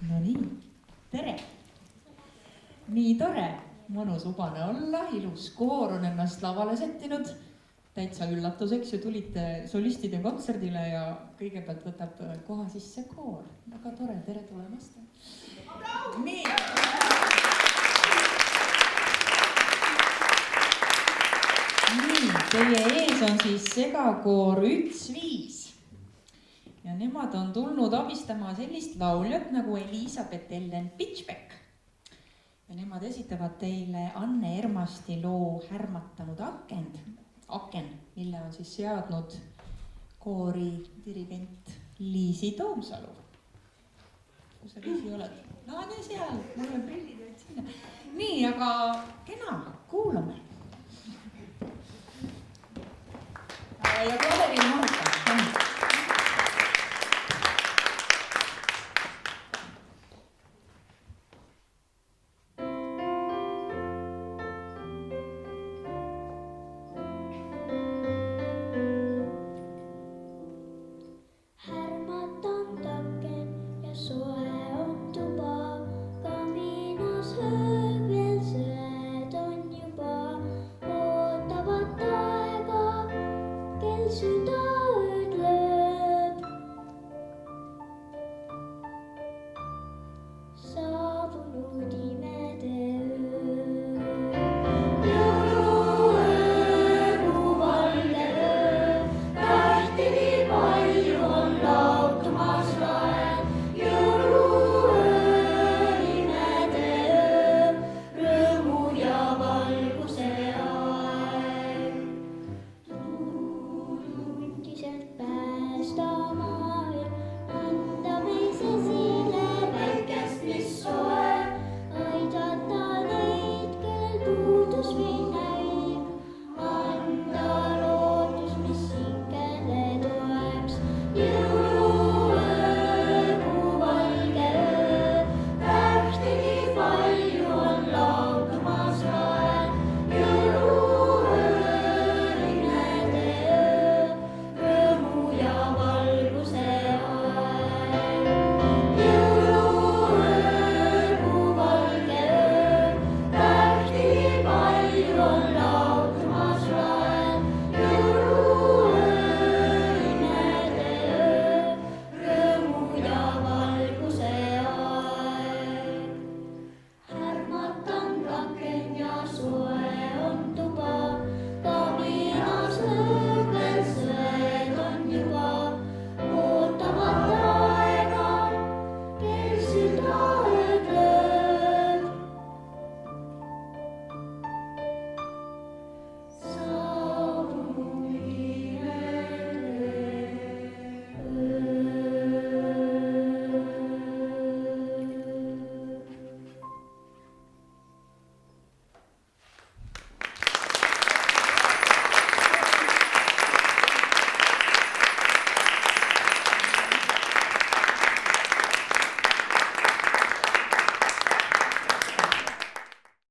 No nii, tere! Nii tore, mõnus ubane olla, ilus koor on ennast lavale sättinud. Täitsa üllatuseks ju tulite solistide kontserdile ja kõigepealt võtab koha sisse koor. Väga tore, tere tulemast! Nii! Nii, teie ees on siis segakoor 1-5. Ja nemad on tulnud abistama sellist lauljat nagu Elisabeth Ellen Pitchbeck. Ja nemad esitavad teile Anne Ermasti loo Härmatanud aken, mille on siis seadnud koori dirigent Liisi Toomsalu. Kus sa Liisi oled? No nii seal, mul on prillid olid sinna. Nii, aga kena, kuulame. Ja klaverin Marta.